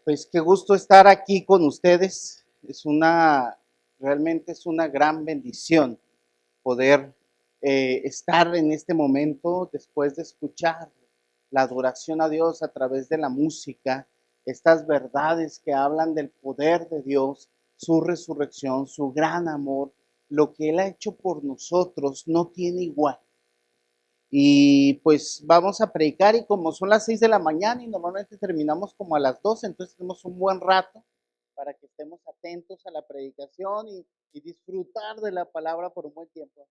Pues qué gusto estar aquí con ustedes. Realmente es una gran bendición poder estar en este momento después de escuchar la adoración a Dios a través de la música, estas verdades que hablan del poder de Dios, su resurrección, su gran amor, lo que Él ha hecho por nosotros no tiene igual. Y pues vamos a predicar y como son las 6 de la mañana y normalmente terminamos como a las 12, entonces tenemos un buen rato para que estemos atentos a la predicación y disfrutar de la palabra por un buen tiempo.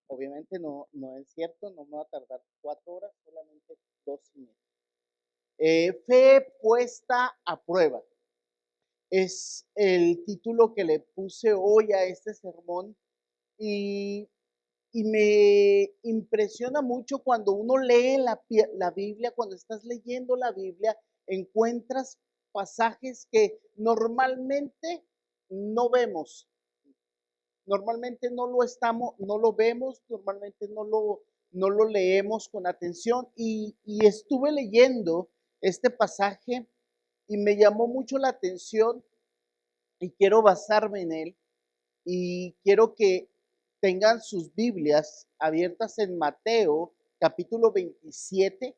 Obviamente no es cierto, no me va a tardar 4 horas, solamente 2 y media. Fe puesta a prueba. Es el título que le puse hoy a este sermón y y me impresiona mucho cuando uno lee la Biblia, cuando estás leyendo la Biblia, encuentras pasajes que normalmente no vemos, normalmente no lo vemos, normalmente no lo leemos con atención y estuve leyendo este pasaje y me llamó mucho la atención y quiero basarme en él y quiero que tengan sus Biblias abiertas en Mateo capítulo 27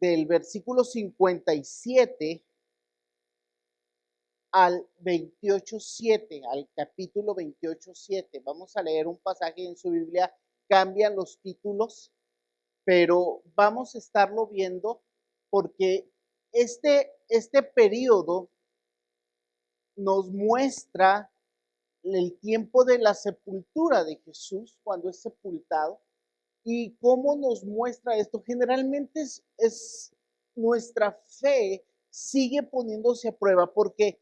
del versículo 57 al 28:7, al capítulo 28:7. Vamos a leer un pasaje en su Biblia, cambian los títulos, pero vamos a estarlo viendo porque este periodo nos muestra el tiempo de la sepultura de Jesús, cuando es sepultado, y cómo nos muestra esto. Generalmente es nuestra fe sigue poniéndose a prueba, porque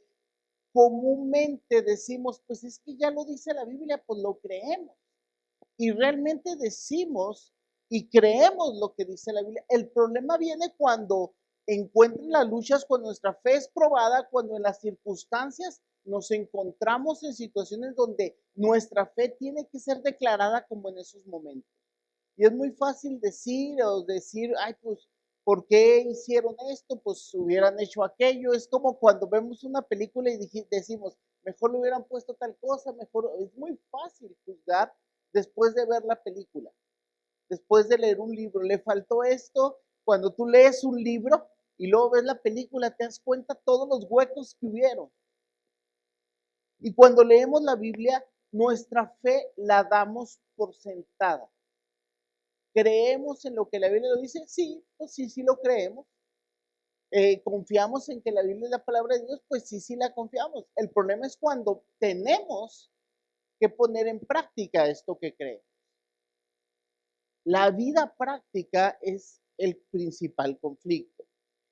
comúnmente decimos, pues es que ya lo dice la Biblia, pues lo creemos. Y realmente decimos y creemos lo que dice la Biblia. El problema viene cuando encuentran las luchas, cuando nuestra fe es probada, cuando en las circunstancias nos encontramos en situaciones donde nuestra fe tiene que ser declarada como en esos momentos. Y es muy fácil decir, ay, pues, ¿por qué hicieron esto? Pues hubieran hecho aquello. Es como cuando vemos una película y decimos, mejor le hubieran puesto tal cosa, mejor. Es muy fácil juzgar después de ver la película, después de leer un libro. Le faltó esto. Cuando tú lees un libro y luego ves la película, te das cuenta todos los huecos que hubieron. Y cuando leemos la Biblia, nuestra fe la damos por sentada. ¿Creemos en lo que la Biblia lo dice? Sí, pues sí lo creemos. ¿Confiamos en que la Biblia es la palabra de Dios? Pues sí la confiamos. El problema es cuando tenemos que poner en práctica esto que creemos. La vida práctica es el principal conflicto.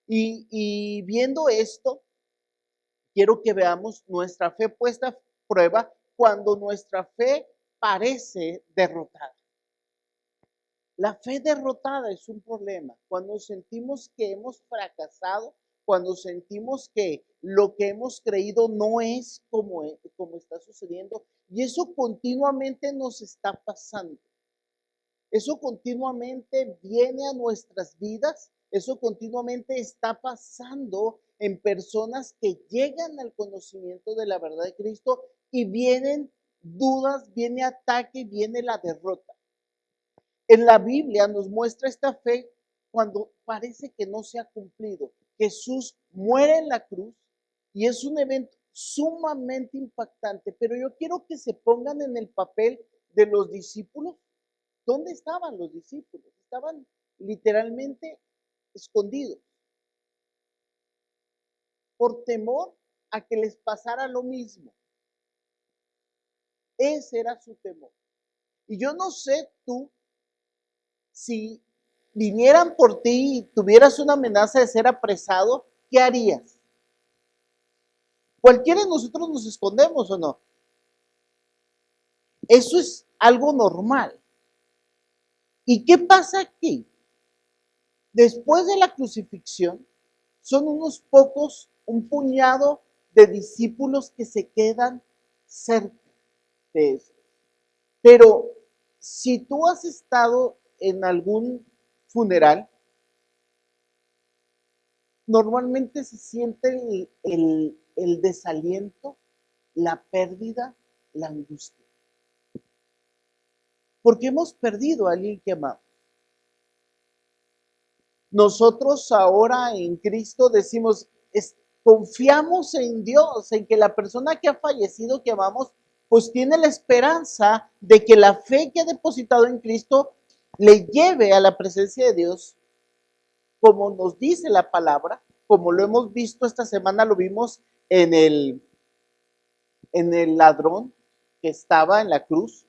Y viendo esto, quiero que veamos nuestra fe puesta a prueba cuando nuestra fe parece derrotada. La fe derrotada es un problema. Cuando sentimos que hemos fracasado, cuando sentimos que lo que hemos creído no es como está sucediendo, y eso continuamente nos está pasando. Eso continuamente viene a nuestras vidas, eso continuamente está pasando en personas que llegan al conocimiento de la verdad de Cristo y vienen dudas, viene ataque, viene la derrota. En la Biblia nos muestra esta fe cuando parece que no se ha cumplido. Jesús muere en la cruz y es un evento sumamente impactante, pero yo quiero que se pongan en el papel de los discípulos. ¿Dónde estaban los discípulos? Estaban literalmente escondidos por temor a que les pasara lo mismo. Ese era su temor. Y yo no sé tú, si vinieran por ti y tuvieras una amenaza de ser apresado, ¿qué harías? Cualquiera de nosotros nos escondemos o no. Eso es algo normal. ¿Y qué pasa aquí? Después de la crucifixión, son unos pocos, un puñado de discípulos que se quedan cerca de eso. Pero si tú has estado en algún funeral, normalmente se siente el desaliento, la pérdida, la angustia. Porque hemos perdido a alguien que amamos. Nosotros ahora en Cristo decimos, confiamos en Dios, en que la persona que ha fallecido, que amamos, pues tiene la esperanza de que la fe que ha depositado en Cristo le lleve a la presencia de Dios, como nos dice la palabra, como lo hemos visto esta semana, lo vimos en el ladrón que estaba en la cruz,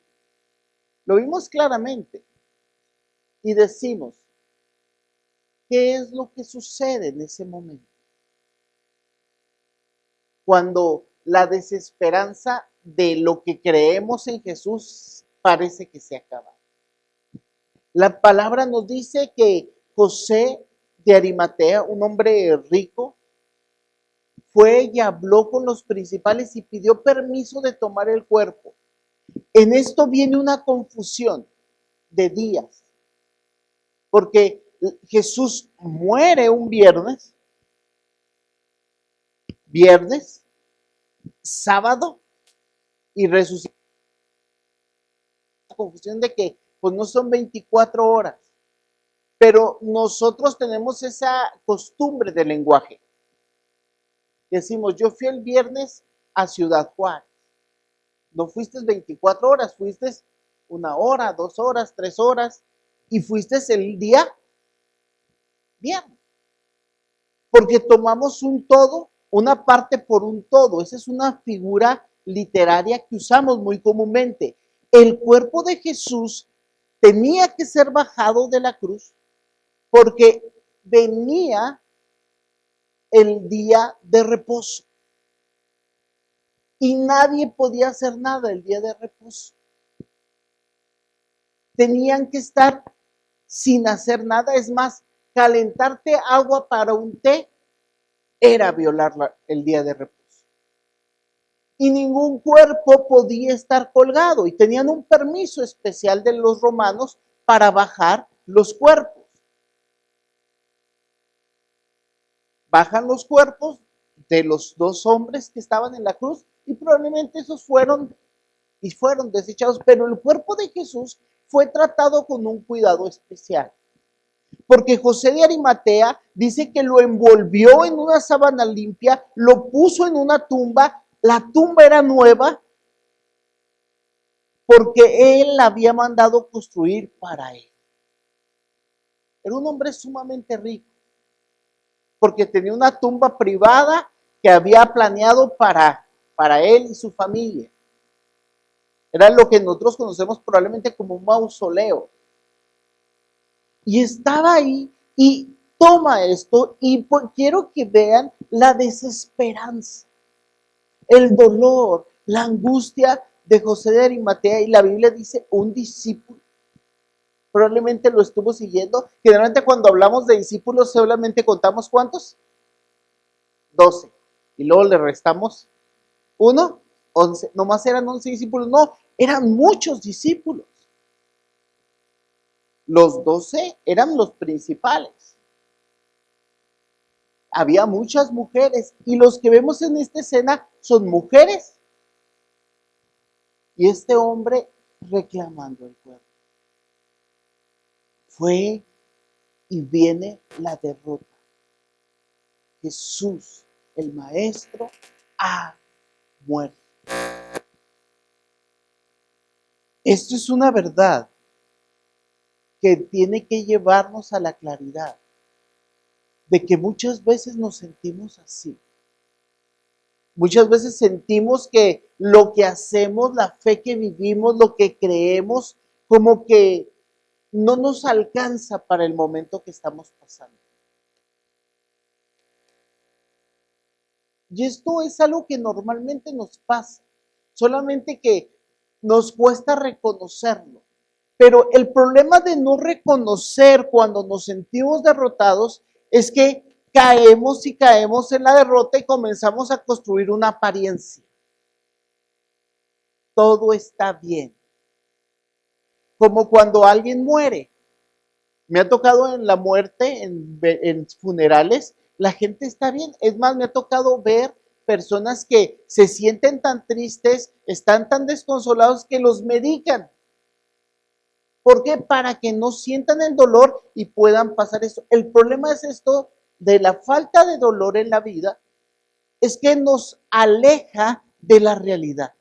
lo vimos claramente y decimos, ¿qué es lo que sucede en ese momento? Cuando la desesperanza de lo que creemos en Jesús parece que se acaba. La palabra nos dice que José de Arimatea, un hombre rico, fue y habló con los principales y pidió permiso de tomar el cuerpo. En esto viene una confusión de días, porque Jesús muere un viernes, sábado, y resucita. La confusión de que pues no son 24 horas, pero nosotros tenemos esa costumbre de lenguaje. Decimos, yo fui el viernes a Ciudad Juárez. No fuiste 24 horas, fuiste 1 hora, 2 horas, 3 horas, y fuiste el día viernes. Porque tomamos un todo, una parte por un todo. Esa es una figura literaria que usamos muy comúnmente. El cuerpo de Jesús tenía que ser bajado de la cruz porque venía el día de reposo. Y nadie podía hacer nada el día de reposo. Tenían que estar sin hacer nada. Es más, calentarte agua para un té era violar el día de reposo. Y ningún cuerpo podía estar colgado. Y tenían un permiso especial de los romanos para bajar los cuerpos. Bajan los cuerpos de los 2 hombres que estaban en la cruz y probablemente esos fueron desechados, pero el cuerpo de Jesús fue tratado con un cuidado especial. Porque José de Arimatea dice que lo envolvió en una sábana limpia, lo puso en una tumba, la tumba era nueva porque él la había mandado construir para él. Era un hombre sumamente rico, porque tenía una tumba privada que había planeado para él y su familia. Era lo que nosotros conocemos probablemente como un mausoleo. Y estaba ahí y toma esto y quiero que vean la desesperanza, el dolor, la angustia de José de Arimatea. Y la Biblia dice un discípulo. Probablemente lo estuvo siguiendo. Generalmente cuando hablamos de discípulos solamente contamos ¿cuántos? 12. Y luego le restamos 1, 11. Nomás eran 11 discípulos. No, eran muchos discípulos. Los 12 eran los principales. Había muchas mujeres y los que vemos en esta escena son mujeres. Y este hombre reclamando el cuerpo. Fue y viene la derrota. Jesús, el Maestro, ha muerto. Esto es una verdad que tiene que llevarnos a la claridad de que muchas veces nos sentimos así. Muchas veces sentimos que lo que hacemos, la fe que vivimos, lo que creemos, como que no nos alcanza para el momento que estamos pasando. Y esto es algo que normalmente nos pasa, solamente que nos cuesta reconocerlo. Pero el problema de no reconocer cuando nos sentimos derrotados es que caemos y caemos en la derrota y comenzamos a construir una apariencia. Todo está bien. Como cuando alguien muere. Me ha tocado en la muerte, en funerales, la gente está bien. Es más, me ha tocado ver personas que se sienten tan tristes, están tan desconsolados que los medican. ¿Por qué? Para que no sientan el dolor y puedan pasar eso. El problema es esto de la falta de dolor en la vida, es que nos aleja de la realidad.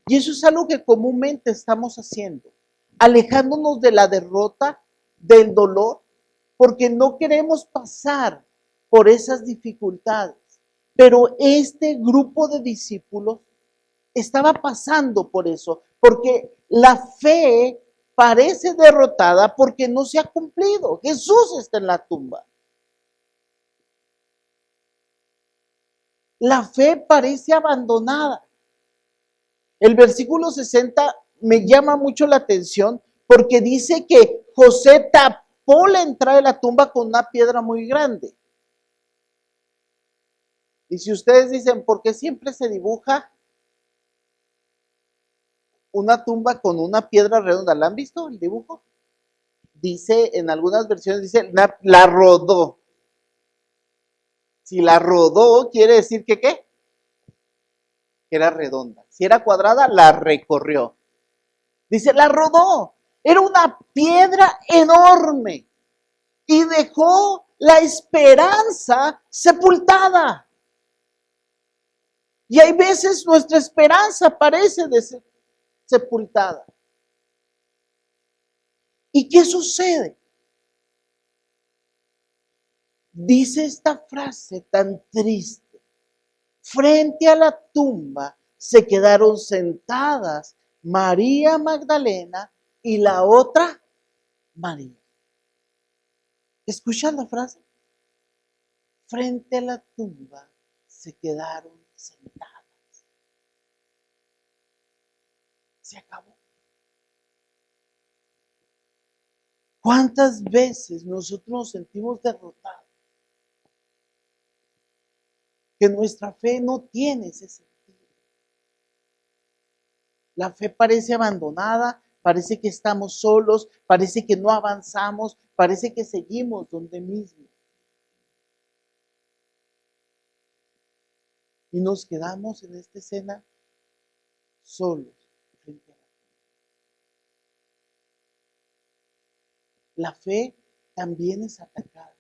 Y eso es algo que comúnmente estamos haciendo, alejándonos de la derrota, del dolor, porque no queremos pasar por esas dificultades. Pero este grupo de discípulos estaba pasando por eso, porque la fe parece derrotada porque no se ha cumplido. Jesús está en la tumba. La fe parece abandonada. El versículo 60 me llama mucho la atención porque dice que José tapó la entrada de la tumba con una piedra muy grande. Y si ustedes dicen, ¿por qué siempre se dibuja una tumba con una piedra redonda? ¿La han visto el dibujo? Dice, en algunas versiones dice, la rodó. Si la rodó, quiere decir que ¿qué? Que era redonda. Si era cuadrada, la recorrió. Dice, la rodó. Era una piedra enorme y dejó la esperanza sepultada. Y hay veces nuestra esperanza parece de ser sepultada. ¿Y qué sucede? Dice esta frase tan triste. Frente a la tumba se quedaron sentadas María Magdalena y la otra María. ¿Escuchan la frase? Frente a la tumba se quedaron sentadas. Se acabó. ¿Cuántas veces nosotros nos sentimos derrotados? Que nuestra fe no tiene ese sentido. La fe parece abandonada, parece que estamos solos, parece que no avanzamos, parece que seguimos donde mismo. Y nos quedamos en esta escena solos frente a la fe también es atacada.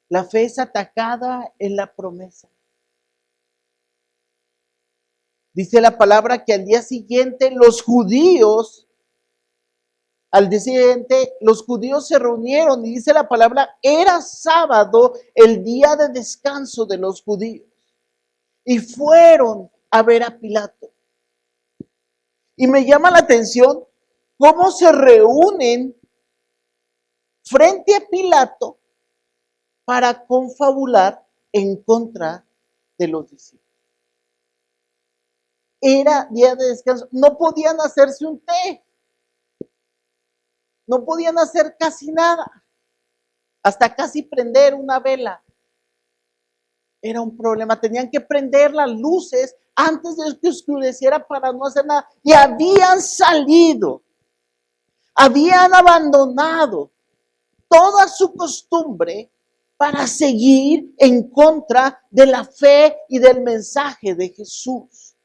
La fe es atacada en la promesa. Dice la palabra que al día siguiente los judíos se reunieron y dice la palabra, era sábado, el día de descanso de los judíos. Y fueron a ver a Pilato. Y me llama la atención cómo se reúnen frente a Pilato para confabular en contra de los discípulos. Era día de descanso. No podían hacerse un té. No podían hacer casi nada. Hasta casi prender una vela. Era un problema. Tenían que prender las luces antes de que oscureciera para no hacer nada. Y habían salido. Habían abandonado toda su costumbre para seguir en contra de la fe y del mensaje de Jesús.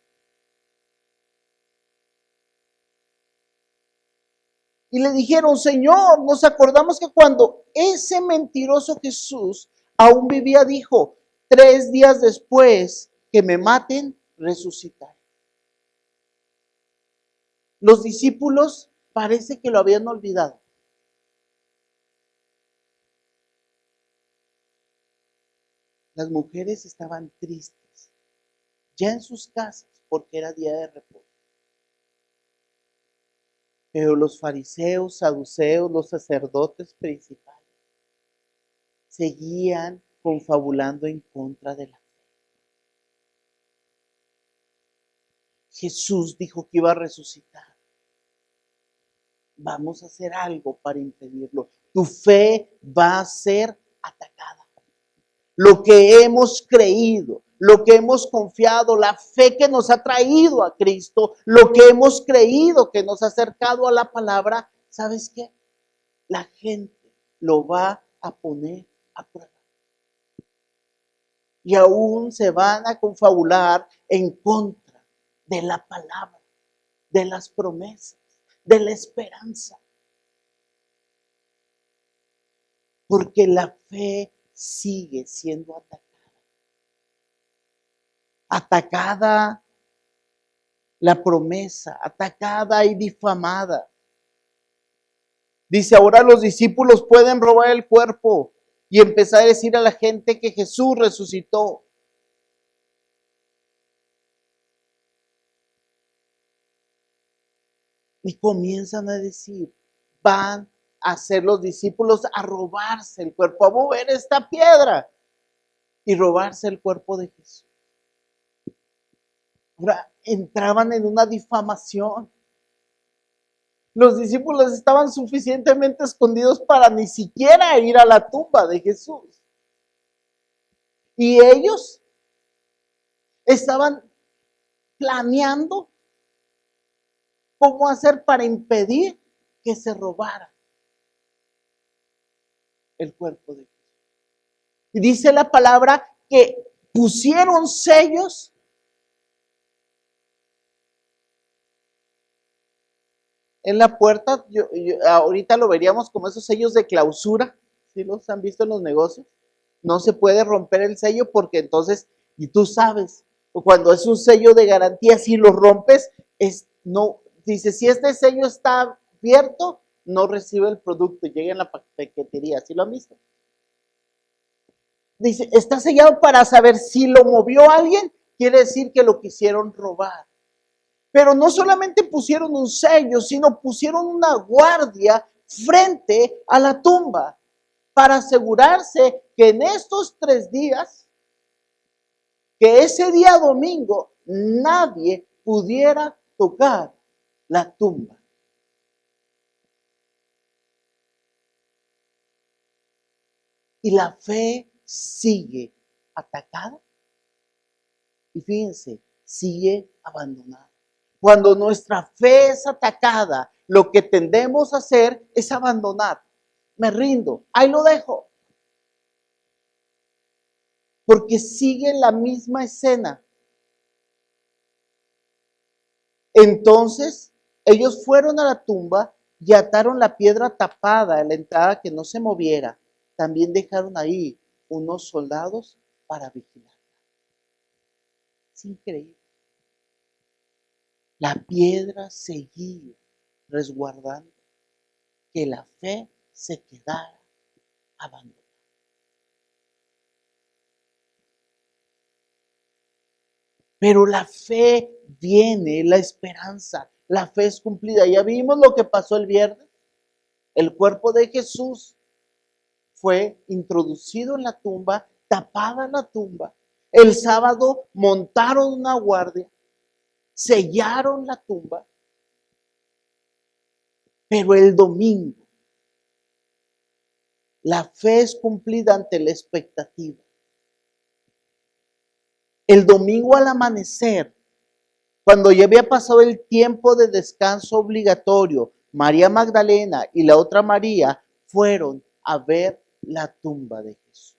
Y le dijeron, Señor, nos acordamos que cuando ese mentiroso Jesús aún vivía, dijo, 3 días después que me maten, resucitaré. Los discípulos parece que lo habían olvidado. Las mujeres estaban tristes, ya en sus casas, porque era día de reposo. Pero los fariseos, saduceos, los sacerdotes principales, seguían confabulando en contra de la fe. Jesús dijo que iba a resucitar. Vamos a hacer algo para impedirlo. Tu fe va a ser atacada. Lo que hemos creído, lo que hemos confiado, la fe que nos ha traído a Cristo, lo que hemos creído que nos ha acercado a la palabra, ¿sabes qué? La gente lo va a a poner a prueba. Y aún se van a confabular en contra de la palabra, de las promesas, de la esperanza. Porque la fe sigue siendo atacada. Atacada la promesa, atacada y difamada. Dice, ahora los discípulos pueden robar el cuerpo y empezar a decir a la gente que Jesús resucitó. Y comienzan a decir, van a hacer los discípulos a robarse el cuerpo, a mover esta piedra y robarse el cuerpo de Jesús. Ahora entraban en una difamación. Los discípulos estaban suficientemente escondidos para ni siquiera ir a la tumba de Jesús. Y ellos estaban planeando cómo hacer para impedir que se robara el cuerpo de Jesús. Y dice la palabra que pusieron sellos en la puerta. Ahorita lo veríamos como esos sellos de clausura. ¿Sí los han visto en los negocios? No se puede romper el sello porque entonces, y tú sabes, cuando es un sello de garantía, si lo rompes, no, dice, si este sello está abierto, no recibe el producto, llega en la paquetería. ¿Sí lo han visto? Dice, está sellado para saber si lo movió alguien, quiere decir que lo quisieron robar. Pero no solamente pusieron un sello, sino pusieron una guardia frente a la tumba para asegurarse que en estos 3 días, que ese día domingo, nadie pudiera tocar la tumba. Y la fe sigue atacada. Y fíjense, sigue abandonada. Cuando nuestra fe es atacada, lo que tendemos a hacer es abandonar. Me rindo, ahí lo dejo. Porque sigue la misma escena. Entonces, ellos fueron a la tumba y ataron la piedra tapada en la entrada que no se moviera. También dejaron ahí unos soldados para vigilar. Es increíble. La piedra seguía resguardando que la fe se quedara abandonada. Pero la fe viene, la esperanza, la fe es cumplida. Ya vimos lo que pasó el viernes. El cuerpo de Jesús fue introducido en la tumba, tapada la tumba. El sábado montaron una guardia, sellaron la tumba. Pero el domingo, la fe es cumplida ante la expectativa. El domingo al amanecer, cuando ya había pasado el tiempo de descanso obligatorio, María Magdalena y la otra María fueron a ver la tumba de Jesús.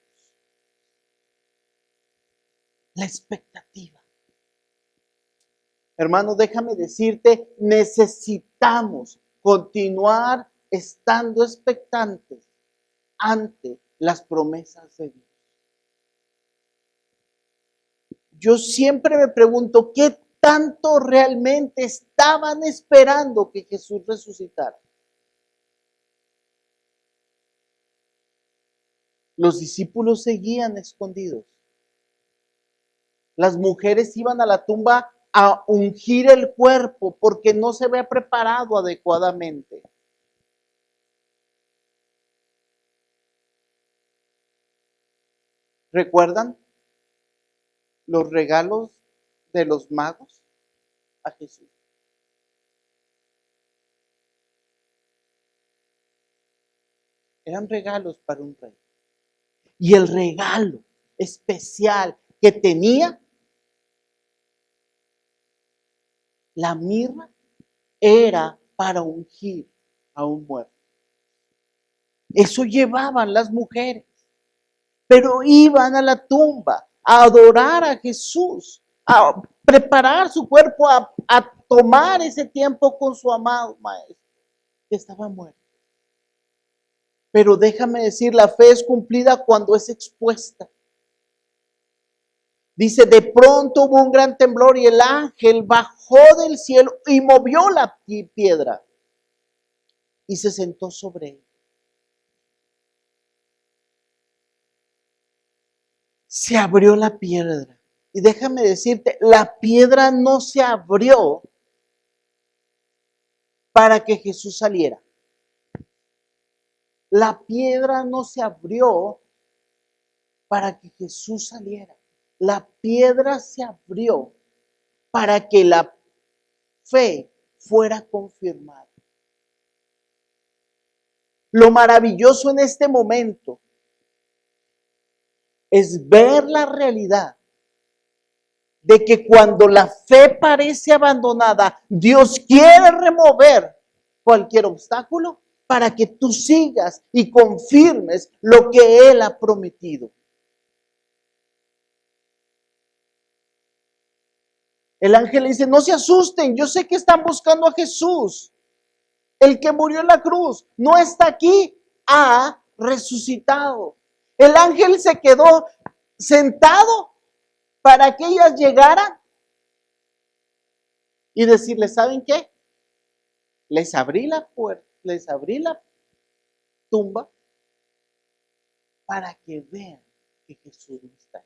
La expectativa. Hermano, déjame decirte, necesitamos continuar estando expectantes ante las promesas de Dios. Yo siempre me pregunto, ¿qué tanto realmente estaban esperando que Jesús resucitara? Los discípulos seguían escondidos. Las mujeres iban a la tumba a ungir el cuerpo porque no se había preparado adecuadamente. ¿Recuerdan los regalos de los magos a Jesús? Eran regalos para un rey. Y el regalo especial que tenía la mirra era para ungir a un muerto. Eso llevaban las mujeres. Pero iban a la tumba a adorar a Jesús, a preparar su cuerpo, a tomar ese tiempo con su amado maestro, que estaba muerto. Pero déjame decir, la fe es cumplida cuando es expuesta. Dice, de pronto hubo un gran temblor y el ángel bajó del cielo y movió la piedra y se sentó sobre ella. Se abrió la piedra. Y déjame decirte, la piedra no se abrió para que Jesús saliera. La piedra no se abrió para que Jesús saliera. La piedra se abrió para que la fe fuera confirmada. Lo maravilloso en este momento es ver la realidad de que cuando la fe parece abandonada, Dios quiere remover cualquier obstáculo para que tú sigas y confirmes lo que Él ha prometido. El ángel le dice, no se asusten, yo sé que están buscando a Jesús. El que murió en la cruz no está aquí, ha resucitado. El ángel se quedó sentado para que ellas llegaran y decirles, ¿saben qué? Les abrí la puerta, les abrí la tumba para que vean que Jesús no está ahí.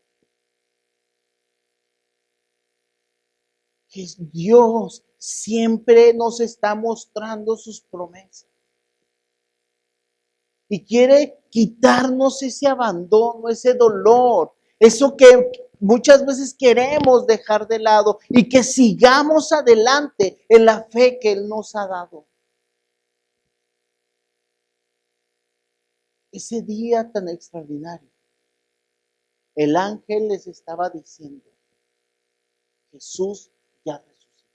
Que Dios siempre nos está mostrando sus promesas. Y quiere quitarnos ese abandono, ese dolor, eso que muchas veces queremos dejar de lado y que sigamos adelante en la fe que Él nos ha dado. Ese día tan extraordinario, el ángel les estaba diciendo, Jesús ya resucitó.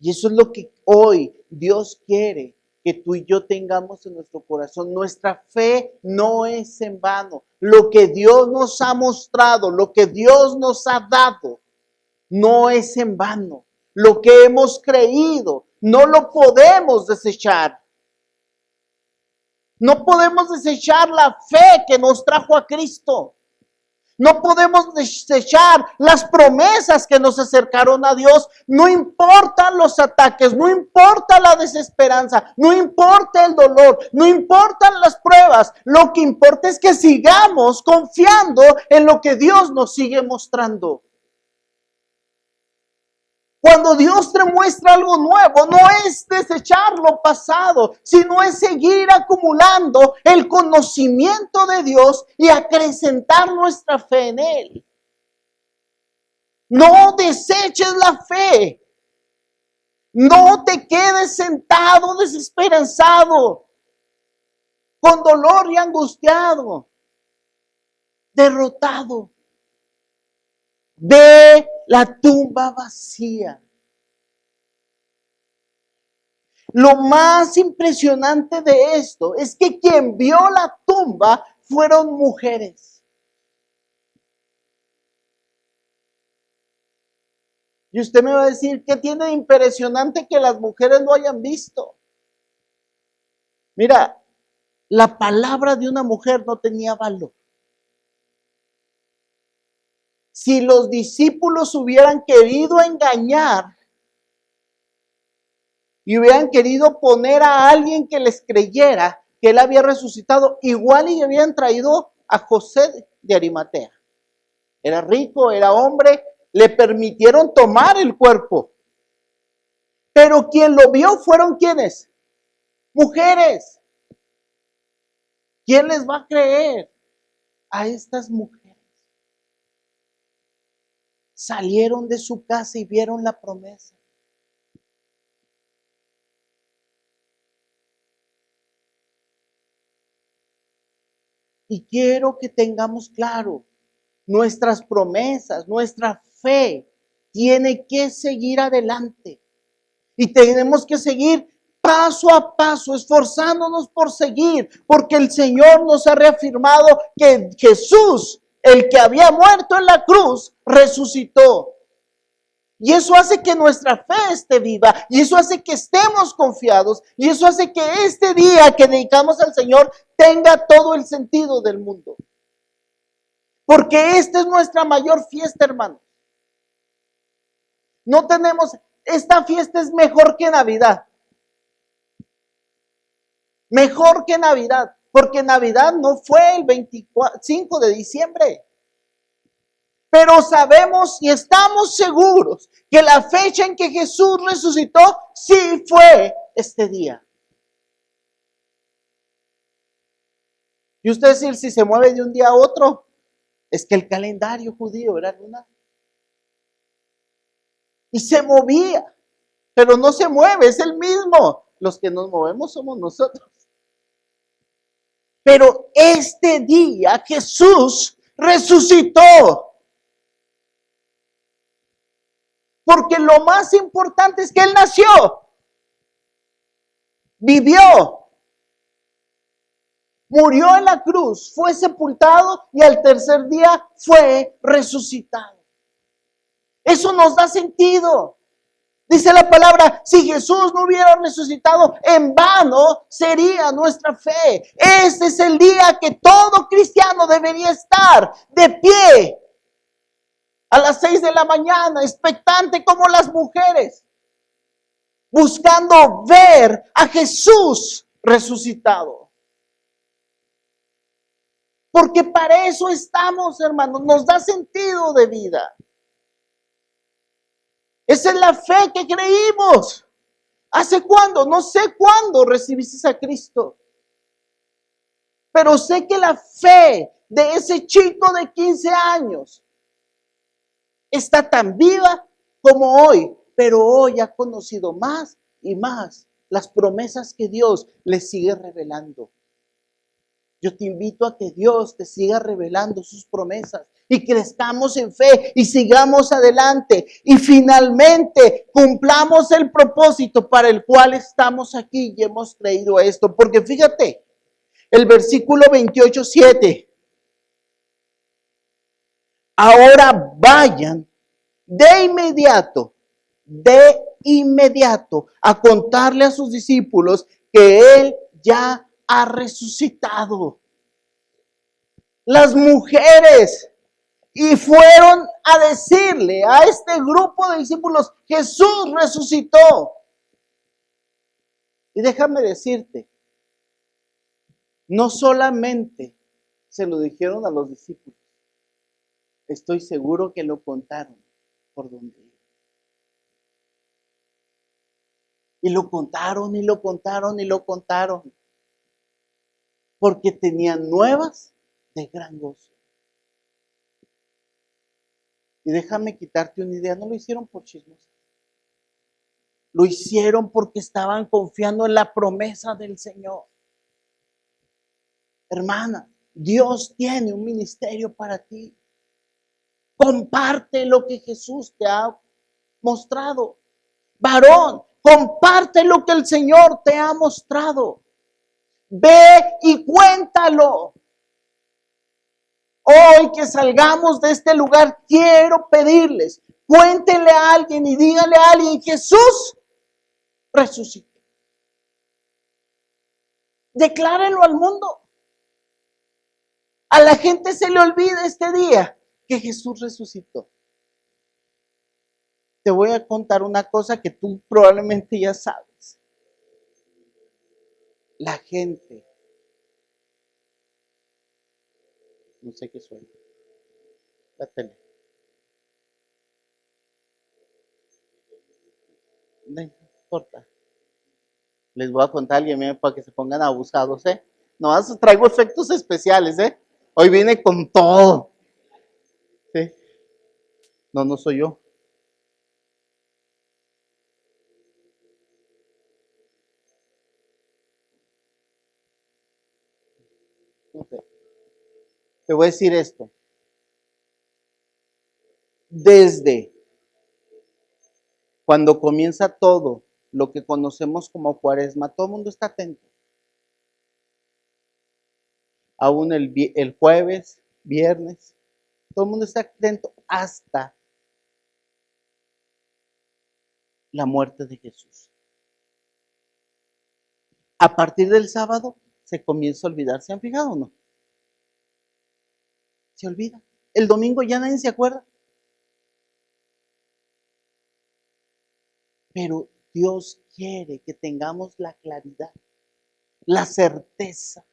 Y eso es lo que hoy Dios quiere que tú y yo tengamos en nuestro corazón. Nuestra fe no es en vano. Lo que Dios nos ha mostrado, lo que Dios nos ha dado, no es en vano. Lo que hemos creído, no lo podemos desechar. No podemos desechar la fe que nos trajo a Cristo. No podemos desechar las promesas que nos acercaron a Dios. No importan los ataques, no importa la desesperanza, no importa el dolor, no importan las pruebas. Lo que importa es que sigamos confiando en lo que Dios nos sigue mostrando. Cuando Dios te muestra algo nuevo, no es desechar lo pasado, sino es seguir acumulando el conocimiento de Dios y acrecentar nuestra fe en Él. No deseches la fe. No te quedes sentado desesperanzado, con dolor y angustiado, derrotado. Ve la tumba vacía. Lo más impresionante de esto es que quien vio la tumba fueron mujeres. Y usted me va a decir, ¿qué tiene de impresionante que las mujeres lo hayan visto? Mira, la palabra de una mujer no tenía valor. Si los discípulos hubieran querido engañar y hubieran querido poner a alguien que les creyera que Él había resucitado, igual y habían traído a José de Arimatea. Era rico, era hombre, le permitieron tomar el cuerpo. Pero quien lo vio fueron ¿quiénes? Mujeres. ¿Quién les va a creer a estas mujeres? Salieron de su casa y vieron la promesa. Y quiero que tengamos claro, nuestras promesas, nuestra fe tiene que seguir adelante. Y tenemos que seguir paso a paso, esforzándonos por seguir, porque el Señor nos ha reafirmado que Jesús, el que había muerto en la cruz, resucitó. Y eso hace que nuestra fe esté viva, y eso hace que estemos confiados, y eso hace que este día que dedicamos al Señor tenga todo el sentido del mundo. Porque esta es nuestra mayor fiesta, hermanos. No tenemos, esta fiesta es mejor que Navidad. Mejor que Navidad, porque Navidad no fue el 25 de diciembre. Pero sabemos y estamos seguros que la fecha en que Jesús resucitó sí fue este día. Y usted decir, si se mueve de un día a otro, es que el calendario judío era lunar. Y se movía, pero no se mueve, es el mismo. Los que nos movemos somos nosotros. Pero este día Jesús resucitó. Porque lo más importante es que Él nació, vivió, murió en la cruz, fue sepultado y al tercer día fue resucitado. Eso nos da sentido. Dice la palabra, si Jesús no hubiera resucitado, en vano sería nuestra fe. Este es el día que todo cristiano debería estar de pie. A las 6 de la mañana, expectante como las mujeres, buscando ver a Jesús resucitado. Porque para eso estamos, hermanos, nos da sentido de vida. Esa es la fe que creímos. ¿Hace cuándo? No sé cuándo recibiste a Cristo. Pero sé que la fe de ese chico de 15 años está tan viva como hoy, pero hoy ha conocido más y más las promesas que Dios le sigue revelando. Yo te invito a que Dios te siga revelando sus promesas y crezcamos en fe y sigamos adelante y finalmente cumplamos el propósito para el cual estamos aquí y hemos creído esto. Porque fíjate, el versículo 28:7. Ahora vayan de inmediato a contarle a sus discípulos que Él ya ha resucitado. Las mujeres y fueron a decirle a este grupo de discípulos, Jesús resucitó. Y déjame decirte, no solamente se lo dijeron a los discípulos, estoy seguro que lo contaron por donde iban. Y lo contaron y lo contaron y lo contaron. Porque tenían nuevas de gran gozo. Y déjame quitarte una idea, no lo hicieron por chismos. Lo hicieron porque estaban confiando en la promesa del Señor. Hermana, Dios tiene un ministerio para ti. Comparte lo que Jesús te ha mostrado. Varón, comparte lo que el Señor te ha mostrado. Ve y cuéntalo. Hoy que salgamos de este lugar, quiero pedirles, cuéntenle a alguien y díganle a alguien, Jesús resucitó. Declárenlo al mundo. A la gente se le olvida este día que Jesús resucitó. Te voy a contar una cosa que tú probablemente ya sabes. La gente, no sé qué suena, la tele. No importa. Les voy a contar a alguien para que se pongan abusados, ¿eh? No, traigo efectos especiales, ¿eh? Hoy viene con todo. ¿Sí? No soy yo. Okay. Te voy a decir esto. Desde cuando comienza todo lo que conocemos como Cuaresma, todo el mundo está atento. Aún el jueves, viernes, todo el mundo está atento hasta la muerte de Jesús. A partir del sábado se comienza a olvidar. ¿Se han fijado o no? Se olvida. El domingo ya nadie se acuerda. Pero Dios quiere que tengamos la claridad, la certeza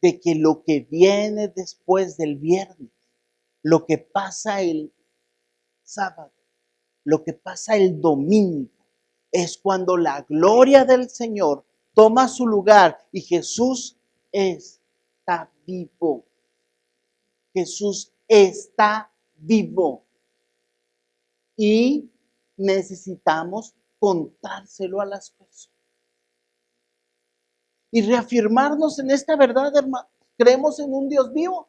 de que lo que viene después del viernes, lo que pasa el sábado, lo que pasa el domingo, es cuando la gloria del Señor toma su lugar y Jesús está vivo. Jesús está vivo. Y necesitamos contárselo a las personas. Y reafirmarnos en esta verdad, hermano. Creemos en un Dios vivo.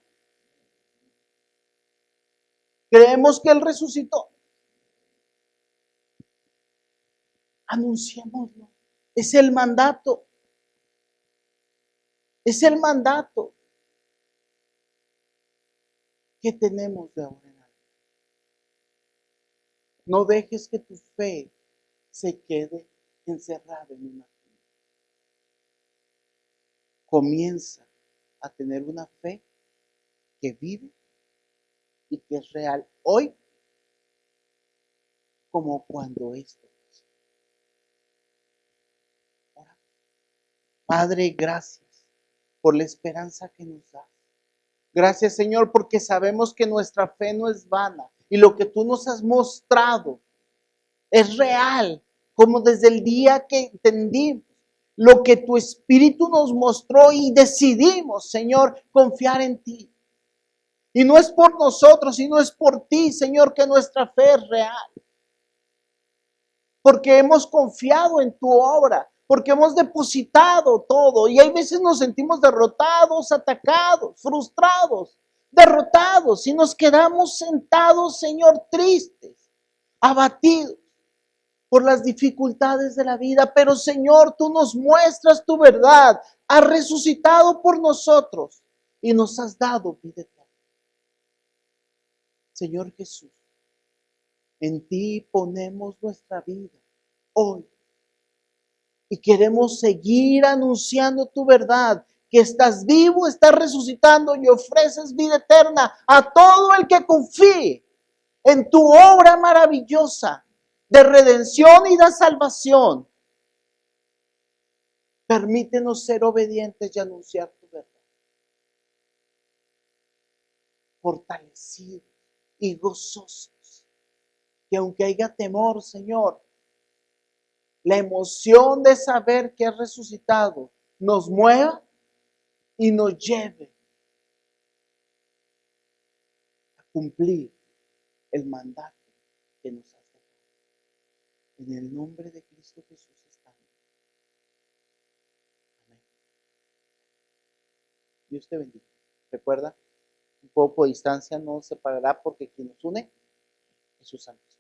Creemos que Él resucitó. Anunciémoslo. Es el mandato. Es el mandato que tenemos de ahora en adelante. No dejes que tu fe se quede encerrada en una fe. Comienza a tener una fe que vive y que es real hoy como cuando esto pasó. Padre, gracias por la esperanza que nos das. Gracias, Señor, porque sabemos que nuestra fe no es vana y lo que tú nos has mostrado es real, como desde el día que entendimos lo que tu Espíritu nos mostró y decidimos, Señor, confiar en ti. Y no es por nosotros, sino es por ti, Señor, que nuestra fe es real. Porque hemos confiado en tu obra, porque hemos depositado todo. Y hay veces nos sentimos derrotados, atacados, frustrados, derrotados. Y nos quedamos sentados, Señor, tristes, abatidos por las dificultades de la vida. Pero, Señor, tú nos muestras tu verdad. Has resucitado por nosotros y nos has dado vida eterna. Señor Jesús, en ti ponemos nuestra vida hoy. Y queremos seguir anunciando tu verdad, que estás vivo, estás resucitando y ofreces vida eterna a todo el que confíe en tu obra maravillosa de redención y de salvación. Permítenos ser obedientes y anunciar tu verdad. Fortalecidos y gozosos. Que aunque haya temor, Señor, la emoción de saber que has resucitado nos mueva y nos lleve a cumplir el mandato que nos has dado. En el nombre de Cristo Jesús estamos. Amén. Dios te bendiga. Recuerda, un poco de distancia no nos separará porque quien nos une es su Santo.